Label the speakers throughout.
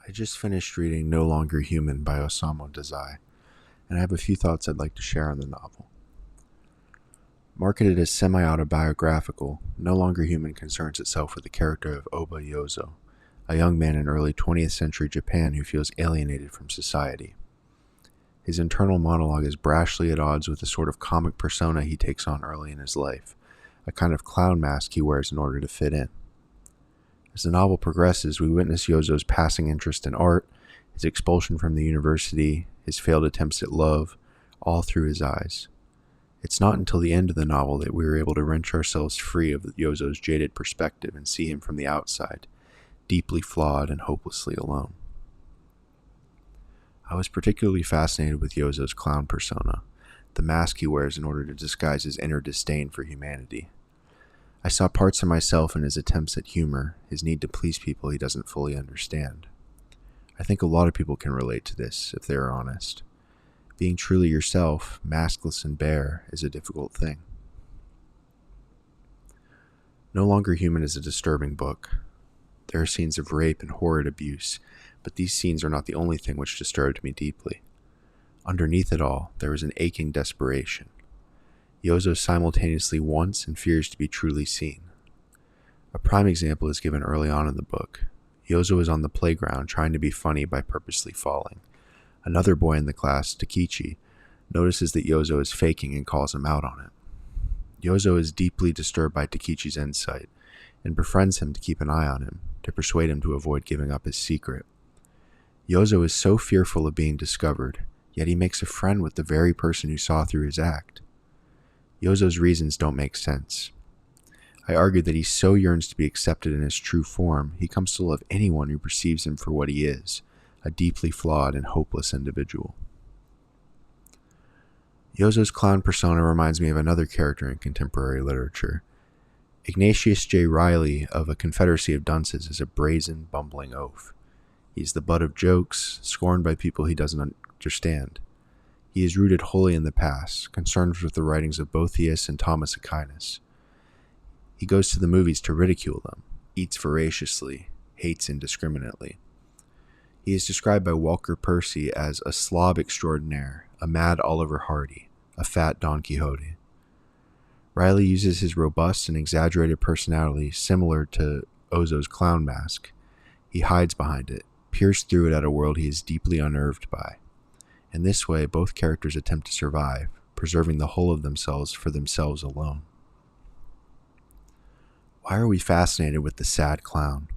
Speaker 1: I just finished reading No Longer Human by Osamu Dazai, and I have a few thoughts I'd like to share on the novel. Marketed as semi-autobiographical, No Longer Human concerns itself with the character of Oba Yozo, a young man in early 20th century Japan who feels alienated from society. His internal monologue is brashly at odds with the sort of comic persona he takes on early in his life, a kind of clown mask he wears in order to fit in. As the novel progresses, we witness Yozo's passing interest in art, his expulsion from the university, his failed attempts at love, all through his eyes. It's not until the end of the novel that we are able to wrench ourselves free of Yozo's jaded perspective and see him from the outside, deeply flawed and hopelessly alone. I was particularly fascinated with Yozo's clown persona, the mask he wears in order to disguise his inner disdain for humanity. I saw parts of myself in his attempts at humor, his need to please people he doesn't fully understand. I think a lot of people can relate to this, if they are honest. Being truly yourself, maskless and bare, is a difficult thing. No Longer Human is a disturbing book. There are scenes of rape and horrid abuse, but these scenes are not the only thing which disturbed me deeply. Underneath it all, there is an aching desperation. Yozo simultaneously wants and fears to be truly seen. A prime example is given early on in the book. Yozo is on the playground trying to be funny by purposely falling. Another boy in the class, Takichi, notices that Yozo is faking and calls him out on it. Yozo is deeply disturbed by Takichi's insight and befriends him to keep an eye on him, to persuade him to avoid giving up his secret. Yozo is so fearful of being discovered, yet he makes a friend with the very person who saw through his act. Yozo's reasons don't make sense. I argued that he so yearns to be accepted in his true form, he comes to love anyone who perceives him for what he is, a deeply flawed and hopeless individual. Yozo's clown persona reminds me of another character in contemporary literature. Ignatius J. Reilly of A Confederacy of Dunces is a brazen, bumbling oaf. He is the butt of jokes, scorned by people he doesn't understand. He is rooted wholly in the past, concerned with the writings of Boethius and Thomas Aquinas. He goes to the movies to ridicule them, eats voraciously, hates indiscriminately. He is described by Walker Percy as a slob extraordinaire, a mad Oliver Hardy, a fat Don Quixote. Reilly uses his robust and exaggerated personality similar to Ozo's clown mask. He hides behind it, peers through it at a world he is deeply unnerved by. In this way, both characters attempt to survive, preserving the whole of themselves for themselves alone. Why are we fascinated with the sad clown?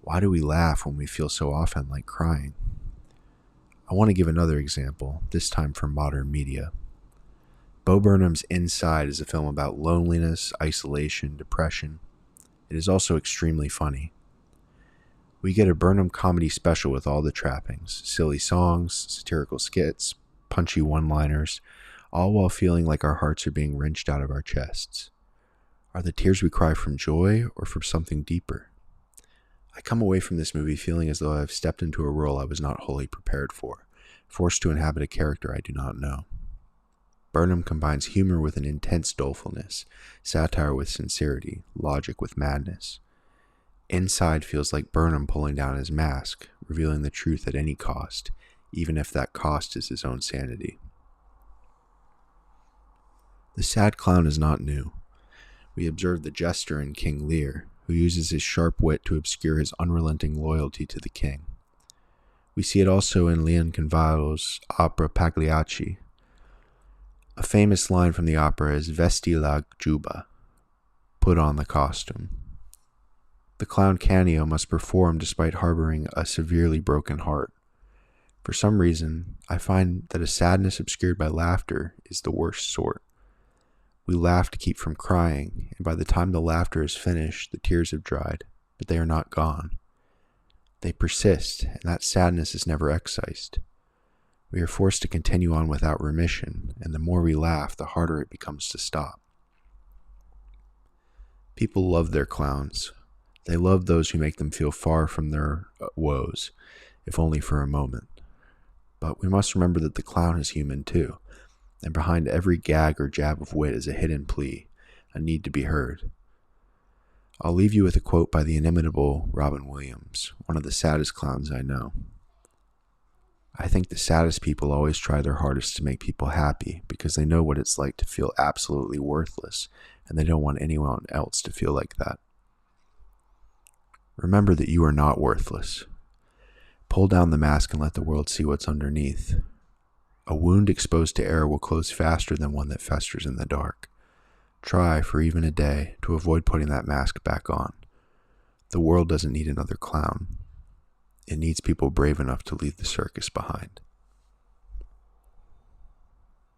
Speaker 1: Why do we laugh when we feel so often like crying? I want to give another example, this time from modern media. Bo Burnham's Inside is a film about loneliness, isolation, depression. It is also extremely funny. We get a Burnham comedy special with all the trappings, silly songs, satirical skits, punchy one-liners, all while feeling like our hearts are being wrenched out of our chests. Are the tears we cry from joy or from something deeper? I come away from this movie feeling as though I have stepped into a role I was not wholly prepared for, forced to inhabit a character I do not know. Burnham combines humor with an intense dolefulness, satire with sincerity, logic with madness. Inside feels like Burnham pulling down his mask, revealing the truth at any cost, even if that cost is his own sanity. The sad clown is not new. We observe the jester in King Lear, who uses his sharp wit to obscure his unrelenting loyalty to the king. We see it also in Leoncavallo's opera Pagliacci. A famous line from the opera is "Vesti la giubba," put on the costume. The clown Canio must perform despite harboring a severely broken heart. For some reason, I find that a sadness obscured by laughter is the worst sort. We laugh to keep from crying, and by the time the laughter is finished, the tears have dried, but they are not gone. They persist, and that sadness is never excised. We are forced to continue on without remission, and the more we laugh, the harder it becomes to stop. People love their clowns. They love those who make them feel far from their woes, if only for a moment. But we must remember that the clown is human too, and behind every gag or jab of wit is a hidden plea, a need to be heard. I'll leave you with a quote by the inimitable Robin Williams, one of the saddest clowns I know. I think the saddest people always try their hardest to make people happy because they know what it's like to feel absolutely worthless, and they don't want anyone else to feel like that. Remember that you are not worthless. Pull down the mask and let the world see what's underneath. A wound exposed to air will close faster than one that festers in the dark. Try, for even a day, to avoid putting that mask back on. The world doesn't need another clown. It needs people brave enough to leave the circus behind.